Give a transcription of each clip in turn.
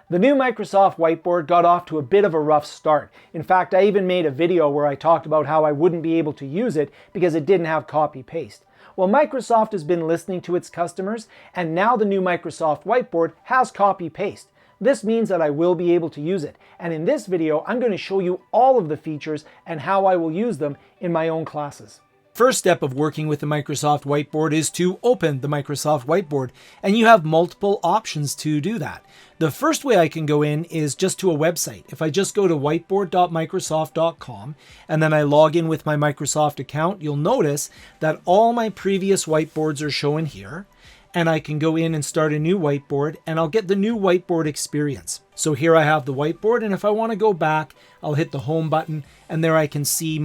The new Microsoft Whiteboard got off to a bit of a rough start. In fact, I even made a video where I talked about how I wouldn't be able to use it because it didn't have copy-paste. Well, Microsoft has been listening to its customers, and now the new Microsoft Whiteboard has copy-paste. This means that I will be able to use it. And in this video, I'm going to show you all of the features and how I will use them in my own classes. First step of working with the Microsoft Whiteboard is to open the Microsoft Whiteboard, and you have multiple options to do that. The first way I can go in is just to a website. If I just go to whiteboard.microsoft.com and then I log in with my Microsoft account, you'll notice that all my previous whiteboards are shown here. And I can go in and start a new whiteboard, and I'll get the new whiteboard experience. So here I have the whiteboard, and if I want to go back, I'll hit the home button, and there I can see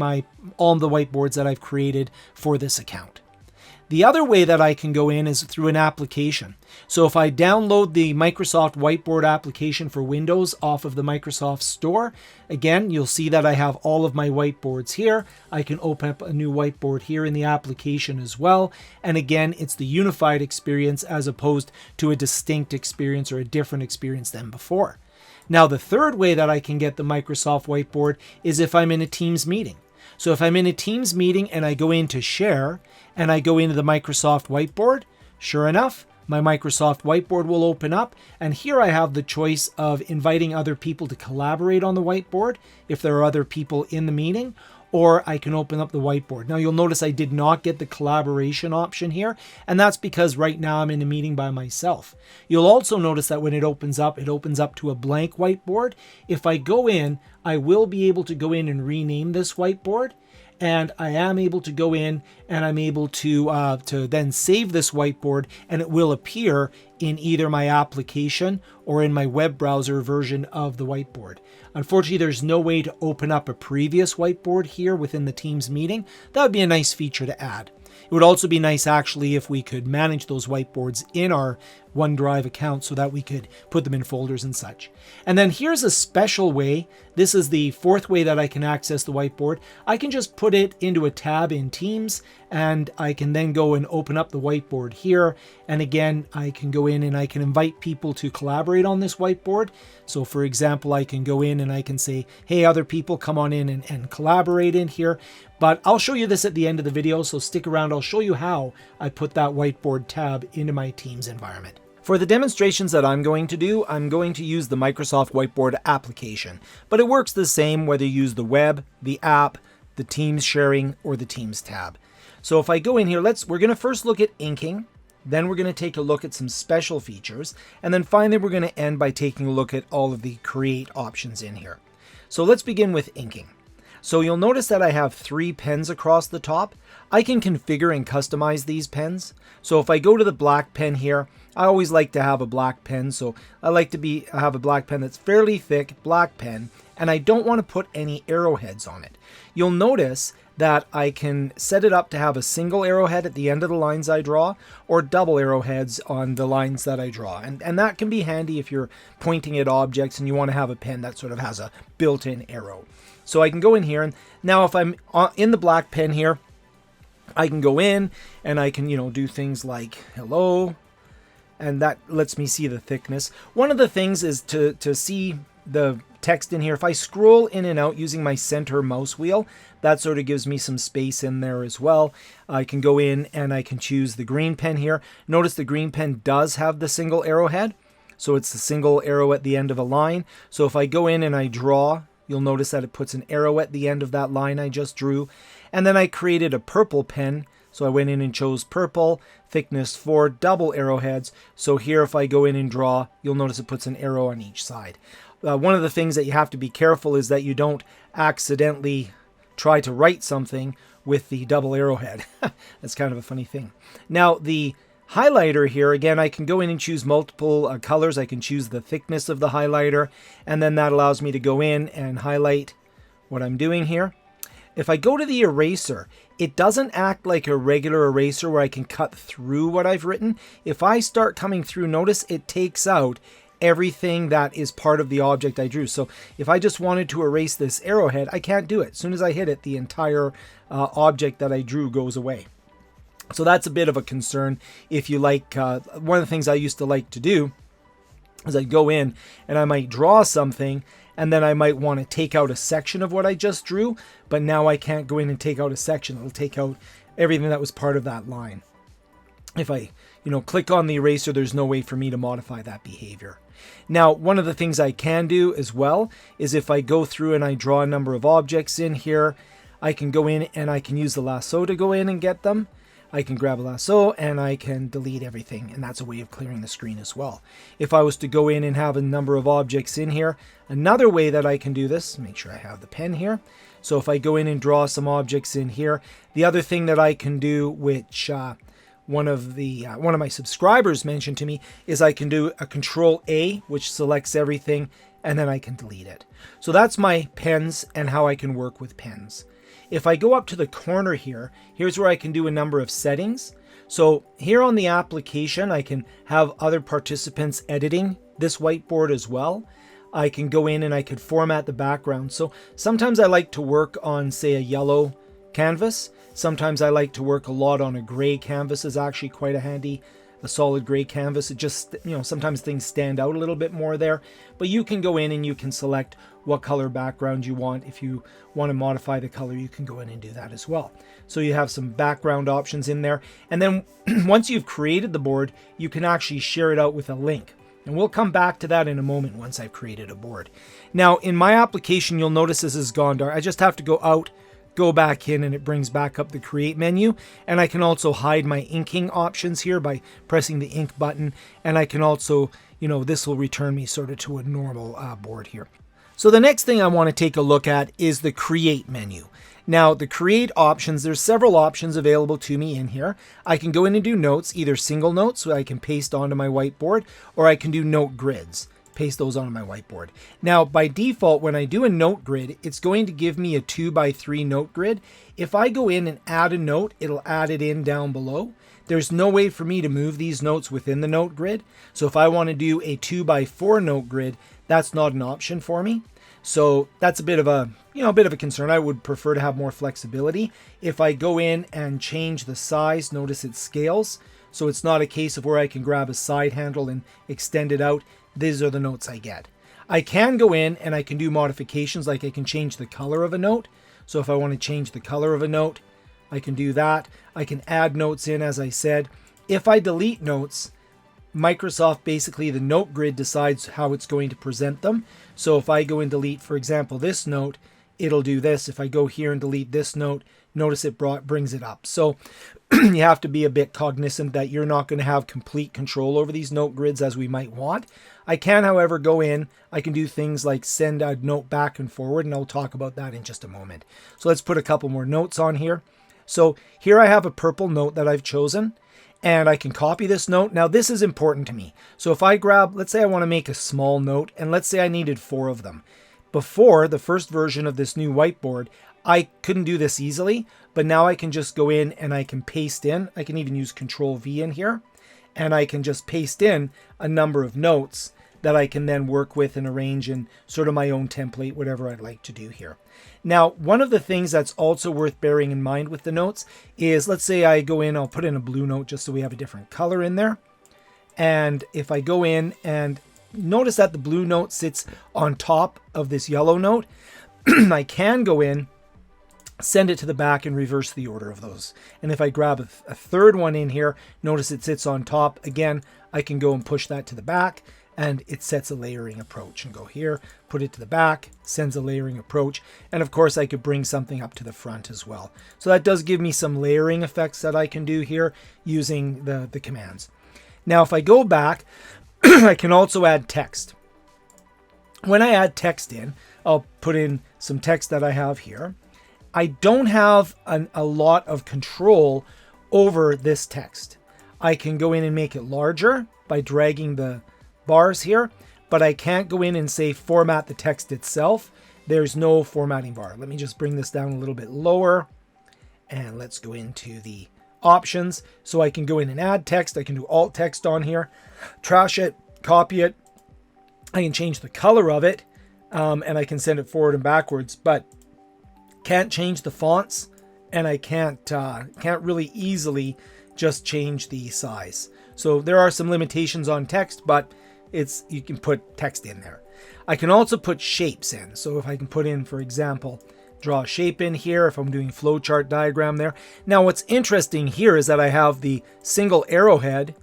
all the whiteboards that I've created for this account. The other way that I can go in is through an application. So if I download the Microsoft Whiteboard application for Windows off of the Microsoft Store, again, you'll see that I have all of my whiteboards here. I can open up a new whiteboard here in the application as well. And again, it's the unified experience as opposed to a distinct experience or a different experience than before. Now, the third way that I can get the Microsoft Whiteboard is if I'm in a Teams meeting. So if I'm in a Teams meeting and I go into Share and I go into the Microsoft Whiteboard, sure enough, my Microsoft Whiteboard will open up, and here I have the choice of inviting other people to collaborate on the whiteboard if there are other people in the meeting, or I can open up the whiteboard. Now you'll notice I did not get the collaboration option here, and that's because right now I'm in a meeting by myself. You'll also notice that when it opens up to a blank whiteboard. If I go in, I will be able to go in and rename this whiteboard. And I am able to go in and I'm able to then save this whiteboard, and it will appear in either my application or in my web browser version of the whiteboard. Unfortunately, there's no way to open up a previous whiteboard here within the Teams meeting. That would be a nice feature to add. It would also be nice actually if we could manage those whiteboards in our OneDrive account so that we could put them in folders and such. And then here's a special way. This is the fourth way that I can access the whiteboard. I can just put it into a tab in Teams, and I can then go and open up the whiteboard here. And again, I can go in and I can invite people to collaborate on this whiteboard. So for example, I can go in and I can say, hey, other people, come on in and collaborate in here. But I'll show you this at the end of the video, so stick around. I'll show you how I put that whiteboard tab into my Teams environment. For the demonstrations that I'm going to do, I'm going to use the Microsoft Whiteboard application, but it works the same whether you use the web, the app, the Teams sharing, or the Teams tab. So if I go in here, we're going to first look at inking, then we're going to take a look at some special features, and then finally we're going to end by taking a look at all of the create options in here. So let's begin with inking. So you'll notice that I have 3 pens across the top. I can configure and customize these pens. So if I go to the black pen here, I always like to have a black pen. So I like to have a black pen that's fairly thick, black pen, and I don't want to put any arrowheads on it. You'll notice that I can set it up to have a single arrowhead at the end of the lines I draw, or double arrowheads on the lines that I draw. And that can be handy if you're pointing at objects and you want to have a pen that sort of has a built-in arrow. So I can go in here, and now if I'm in the black pen here, I can go in and I can, do things like hello, and that lets me see the thickness. One of the things is to see the text in here. If I scroll in and out using my center mouse wheel, that sort of gives me some space in there as well. I can go in and I can choose the green pen here. Notice the green pen does have the single arrowhead, so it's the single arrow at the end of a line. So if I go in and I draw, you'll notice that it puts an arrow at the end of that line I just drew. And then I created a purple pen. So I went in and chose purple, thickness 4, double arrowheads. So here if I go in and draw, you'll notice it puts an arrow on each side. One of the things that you have to be careful is that you don't accidentally try to write something with the double arrowhead. That's kind of a funny thing. Now the highlighter here, again, I can go in and choose multiple colors. I can choose the thickness of the highlighter, and then that allows me to go in and highlight what I'm doing here. If I go to the eraser, it doesn't act like a regular eraser where I can cut through what I've written. If I start coming through, notice it takes out everything that is part of the object I drew. So if I just wanted to erase this arrowhead, I can't do it. As soon as I hit it, the entire object that I drew goes away. So that's a bit of a concern if you like. One of the things I used to like to do is I go in and I might draw something, and then I might want to take out a section of what I just drew, but now I can't go in and take out a section. It'll take out everything that was part of that line. If I, click on the eraser, there's no way for me to modify that behavior. Now, one of the things I can do as well is if I go through and I draw a number of objects in here, I can go in and I can use the lasso to go in and get them. I can grab a lasso and I can delete everything, and that's a way of clearing the screen as well. If I was to go in and have a number of objects in here, another way that I can do this, make sure I have the pen here. So if I go in and draw some objects in here, the other thing that I can do, which one of my subscribers mentioned to me, is I can do a Control A, which selects everything, and then I can delete it. So that's my pens and how I can work with pens. If I go up to the corner here, here's where I can do a number of settings. So here on the application, I can have other participants editing this whiteboard as well. I can go in and I could format the background. So sometimes I like to work on, say, a yellow canvas. Sometimes I like to work a lot on a gray canvas. Is actually quite a solid gray canvas. It just, sometimes things stand out a little bit more there. But you can go in and you can select what color background you want. If you want to modify the color, you can go in and do that as well. So you have some background options in there. And then once you've created the board, you can actually share it out with a link. And we'll come back to that in a moment once I've created a board. Now, in my application, you'll notice this has gone dark. I just have to go out, go back in, and it brings back up the create menu. And I can also hide my inking options here by pressing the ink button. And I can also, this will return me sort of to a normal board here. So the next thing I want to take a look at is the create menu. Now, the create options, there's several options available to me in here. I can go in and do notes, either single notes, so I can paste onto my whiteboard, or I can do note grids, paste those onto my whiteboard. Now, by default, when I do a note grid, it's going to give me a 2x3 note grid. If I go in and add a note, it'll add it in down below. There's no way for me to move these notes within the note grid. So if I want to do a 2x4 note grid, that's not an option for me. So that's a bit of a concern. I would prefer to have more flexibility. If I go in and change the size, notice it scales. So it's not a case of where I can grab a side handle and extend it out. These are the notes I get. I can go in and I can do modifications, like I can change the color of a note. So if I want to change the color of a note, I can do that. I can add notes in, as I said. If I delete notes, Microsoft, basically the note grid decides how it's going to present them. So if I go and delete, for example, this note, it'll do this. If I go here and delete this note, notice it brings it up. So you have to be a bit cognizant that you're not going to have complete control over these note grids as we might want. I can, however, go in. I can do things like send a note back and forward, and I'll talk about that in just a moment. So let's put a couple more notes on here. So here I have a purple note that I've chosen. And I can copy this note. Now this is important to me. So if I grab, let's say I want to make a small note, and let's say I needed 4 of them. Before the first version of this new whiteboard, I couldn't do this easily, but now I can just go in and I can paste in. I can even use Control V in here, and I can just paste in a number of notes that I can then work with and arrange in sort of my own template, whatever I'd like to do here. Now, one of the things that's also worth bearing in mind with the notes is, let's say I go in, I'll put in a blue note just so we have a different color in there. And if I go in and notice that the blue note sits on top of this yellow note, I can go in, send it to the back, and reverse the order of those. And if I grab a third one in here, notice it sits on top. Again, I can go and push that to the back, and it sets a layering approach, and go here, put it to the back, sends a layering approach. And of course I could bring something up to the front as well. So that does give me some layering effects that I can do here using the commands. Now, if I go back, I can also add text. When I add text in, I'll put in some text that I have here. I don't have a lot of control over this text. I can go in and make it larger by dragging the bars here, but I can't go in and say format the text itself. There's no formatting bar. Let me just bring this down a little bit lower, and let's go into the options. So I can go in and add text. I can do alt text on here, trash it, copy it. I can change the color of it, and I can send it forward and backwards, but can't change the fonts, and I can't really easily just change the size. So there are some limitations on text, but you can put text in there. I can also put shapes in. So if I can put in, for example, draw a shape in here, if I'm doing flowchart diagram there. Now what's interesting here is that I have the single arrowhead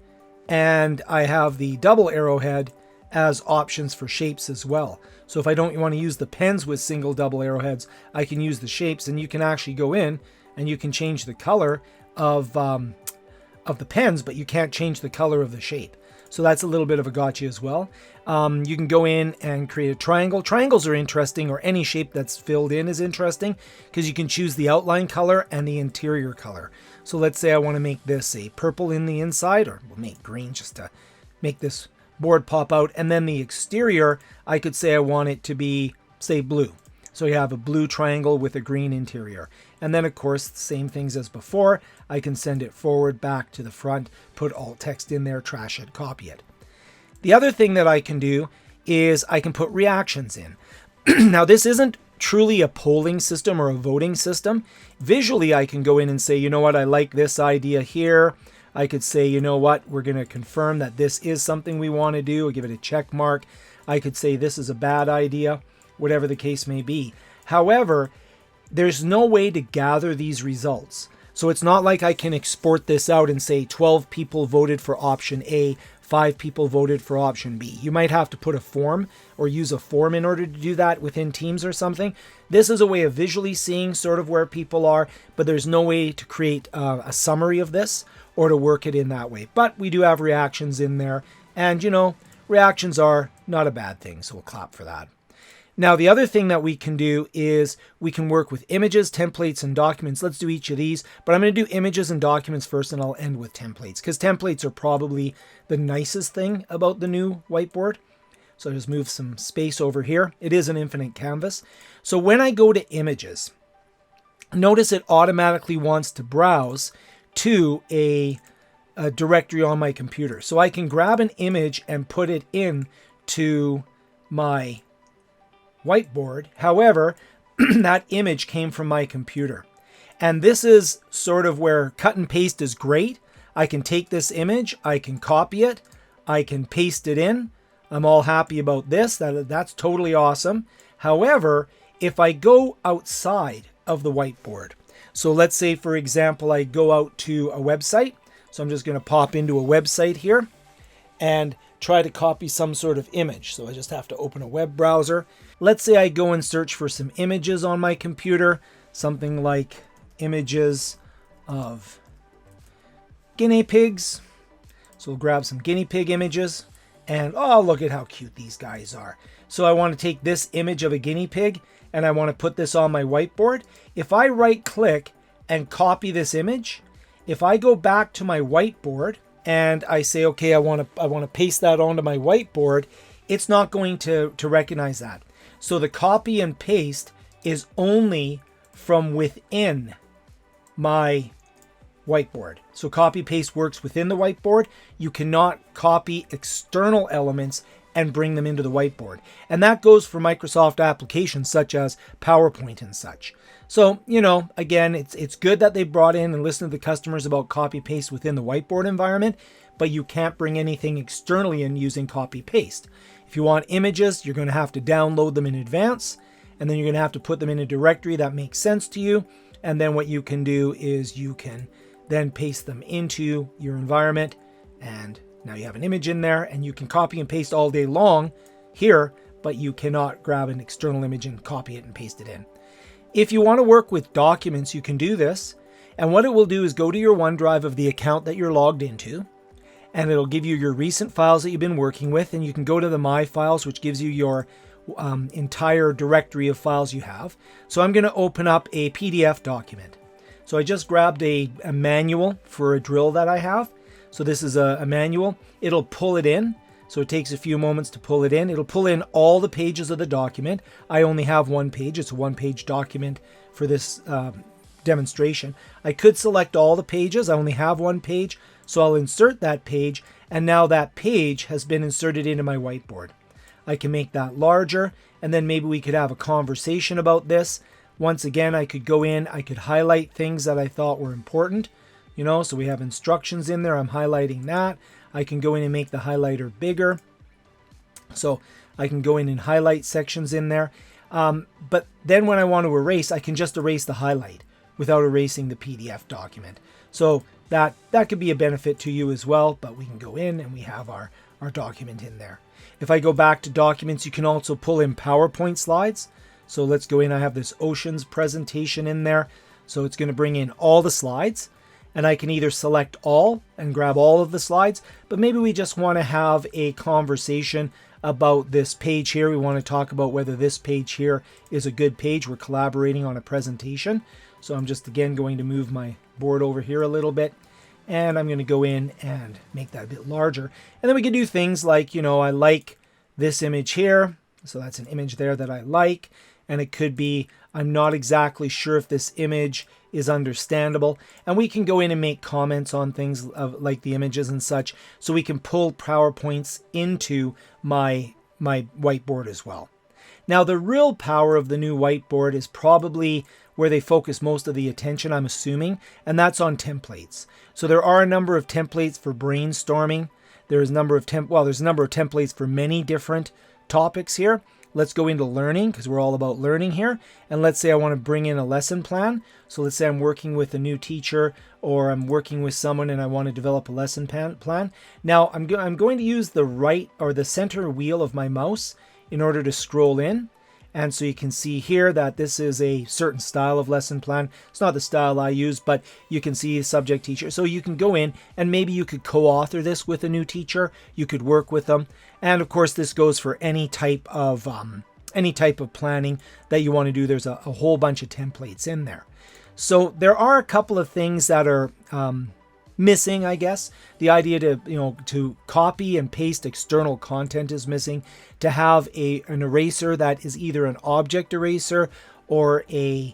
and I have the double arrowhead as options for shapes as well. So if I don't want to use the pens with single double arrowheads, I can use the shapes, and you can actually go in and you can change the color of the pens, but you can't change the color of the shape. So that's a little bit of a gotcha as well. You can go in and create a triangle. Triangles are interesting, or any shape that's filled in is interesting, because you can choose the outline color and the interior color. So let's say I want to make this a purple in the inside, or we'll make green just to make this board pop out. And then the exterior, I could say I want it to be, say, blue. So you have a blue triangle with a green interior. And then, of course, the same things as before. I can send it forward, back to the front, put alt text in there, trash it, copy it. The other thing that I can do is I can put reactions in. Now, this isn't truly a polling system or a voting system. Visually, I can go in and say, you know what, I like this idea here. I could say, you know what, we're going to confirm that this is something we want to do. I'll give it a check mark. I could say this is a bad idea, whatever the case may be. However, there's no way to gather these results. So it's not like I can export this out and say 12 people voted for option A, 5 people voted for option B. You might have to put a form or use a form in order to do that within Teams or something. This is a way of visually seeing sort of where people are, but there's no way to create a summary of this or to work it in that way. But we do have reactions in there, and you know, reactions are not a bad thing, so we'll clap for that. Now, the other thing that we can do is we can work with images, templates, and documents. Let's do each of these, but I'm going to do images and documents first, and I'll end with templates, because templates are probably the nicest thing about the new whiteboard. So I'll just move some space over here. It is an infinite canvas. So when I go to images, notice it automatically wants to browse to a directory on my computer. So I can grab an image and put it in to my whiteboard. However, that image came from my computer. And this is sort of where cut and paste is great. I can take this image, I can copy it, I can paste it in. I'm all happy about this. That's totally awesome. However, if I go outside of the whiteboard, so let's say, for example, I go out to a website. So I'm just going to pop into a website here and try to copy some sort of image. So I just have to open a web browser. Let's say I go and search for some images on my computer, something like images of guinea pigs. So we'll grab some guinea pig images, and oh, look at how cute these guys are. So I want to take this image of a guinea pig and I want to put this on my whiteboard. If I right click and copy this image, if I go back to my whiteboard and I say, okay, I want to paste that onto my whiteboard, it's not going to recognize that. So the copy and paste is only from within my whiteboard. So copy paste works within the whiteboard. You cannot copy external elements and bring them into the whiteboard. And that goes for Microsoft applications such as PowerPoint and such. So, you know, again, it's good that they brought in and listened to the customers about copy paste within the whiteboard environment, but you can't bring anything externally in using copy paste. If you want images, you're going to have to download them in advance, and then you're going to have to put them in a directory that makes sense to you. And then what you can do is you can then paste them into your environment, and now you have an image in there, and you can copy and paste all day long here, but you cannot grab an external image and copy it and paste it in. If you want to work with documents, you can do this. And what it will do is go to your OneDrive of the account that you're logged into, and it'll give you your recent files that you've been working with. And you can go to the My Files, which gives you your entire directory of files you have. So I'm going to open up a PDF document. So I just grabbed a manual for a drill that I have. So this is a manual. It'll pull it in. So it takes a few moments to pull it in. It'll pull in all the pages of the document. I only have one page. It's a one-page document for this demonstration. I could select all the pages. I only have one page. So I'll insert that page. And now that page has been inserted into my whiteboard. I can make that larger. And then maybe we could have a conversation about this. Once again, I could go in. I could highlight things that I thought were important. You know, so we have instructions in there. I'm highlighting that. I can go in and make the highlighter bigger. So I can go in and highlight sections in there. But then when I want to erase, I can just erase the highlight without erasing the PDF document. So that could be a benefit to you as well, but we can go in and we have our document in there. If I go back to documents, you can also pull in PowerPoint slides. So let's go in. I have this oceans presentation in there. So it's going to bring in all the slides, and I can either select all and grab all of the slides, but maybe we just want to have a conversation about this page here. We want to talk about whether this page here is a good page. We're collaborating on a presentation. So I'm just again going to move my board over here a little bit, and I'm going to go in and make that a bit larger. And then we can do things like, you know, I like this image here. So that's an image there that I like. And it could be, I'm not exactly sure if this image is understandable. And we can go in and make comments on things like the images and such. So we can pull PowerPoints into my whiteboard as well. Now, the real power of the new whiteboard is probably where they focus most of the attention, I'm assuming, and that's on templates. So there are a number of templates for brainstorming. There's a number of templates for many different topics here. Let's go into learning, because we're all about learning here. And let's say I want to bring in a lesson plan. So let's say I'm working with a new teacher, or I'm working with someone and I want to develop a lesson plan. Now I'm going to use the right or the center wheel of my mouse in order to scroll in. And so you can see here that this is a certain style of lesson plan. It's not the style I use, but you can see subject teacher. So you can go in and maybe you could co-author this with a new teacher. You could work with them. And of course, this goes for any type of planning that you want to do. There's a whole bunch of templates in there. So there are a couple of things that are missing, I guess. The idea to copy and paste external content is missing. To have an eraser that is either an object eraser or an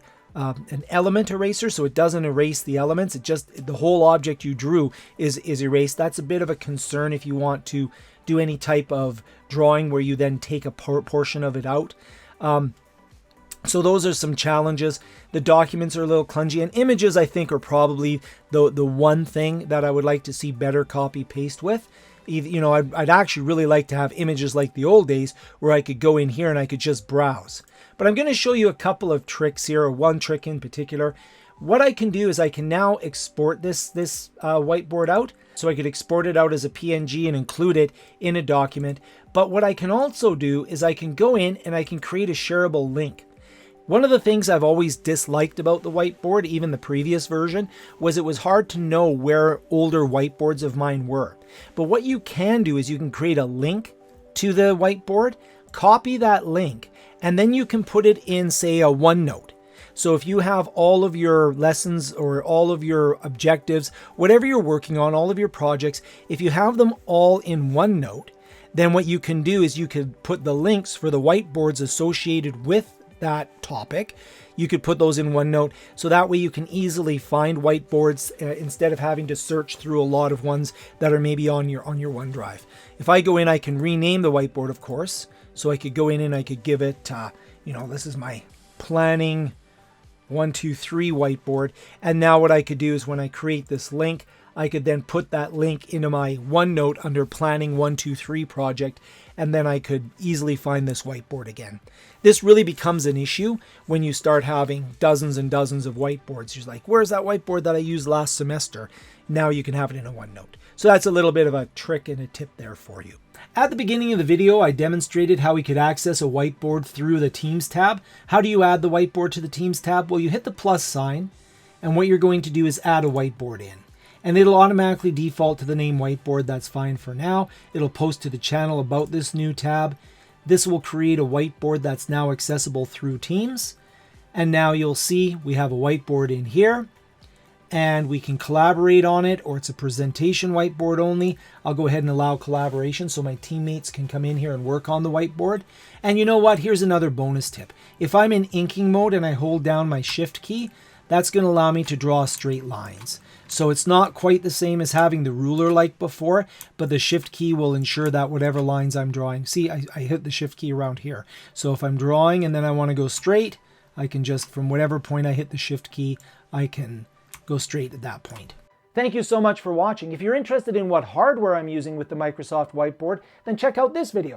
element eraser, so it doesn't erase the elements. It just, the whole object you drew is erased. That's a bit of a concern if you want to do any type of drawing where you then take a portion of it out. So those are some challenges. The documents are a little clungy, and images I think are probably the one thing that I would like to see better copy paste with. You know, I'd actually really like to have images like the old days where I could go in here and I could just browse. But I'm going to show you a couple of tricks here, or one trick in particular. What I can do is I can now export this whiteboard out. So I could export it out as a PNG and include it in a document. But what I can also do is I can go in and I can create a shareable link. One of the things I've always disliked about the whiteboard, even the previous version, was it was hard to know where older whiteboards of mine were. But what you can do is you can create a link to the whiteboard, copy that link, and then you can put it in, say, a OneNote. So if you have all of your lessons or all of your objectives, whatever you're working on, all of your projects, if you have them all in OneNote, then what you can do is you could put the links for the whiteboards associated with that topic. You could put those in OneNote, so that way you can easily find whiteboards instead of having to search through a lot of ones that are maybe on your OneDrive. If I go in, I can rename the whiteboard, of course. So I could go in and I could give it, this is my planning 1, 2, 3 whiteboard. And now what I could do is when I create this link, I could then put that link into my OneNote under planning 1, 2, 3 project, and then I could easily find this whiteboard again. This really becomes an issue when you start having dozens and dozens of whiteboards. You're like, where's that whiteboard that I used last semester? Now you can have it in a OneNote. So that's a little bit of a trick and a tip there for you. At the beginning of the video, I demonstrated how we could access a whiteboard through the Teams tab. How do you add the whiteboard to the Teams tab? Well, you hit the plus sign, and what you're going to do is add a whiteboard in. And it'll automatically default to the name whiteboard. That's fine for now. It'll post to the channel about this new tab. This will create a whiteboard that's now accessible through Teams. And now you'll see we have a whiteboard in here, and we can collaborate on it, or it's a presentation whiteboard only. I'll go ahead and allow collaboration so my teammates can come in here and work on the whiteboard. And you know what? Here's another bonus tip. If I'm in inking mode and I hold down my Shift key, that's going to allow me to draw straight lines. So it's not quite the same as having the ruler like before, but the Shift key will ensure that whatever lines I'm drawing, see, I hit the Shift key around here. So if I'm drawing and then I want to go straight, I can just, from whatever point I hit the Shift key, I can go straight at that point. Thank you so much for watching. If you're interested in what hardware I'm using with the Microsoft Whiteboard, then check out this video.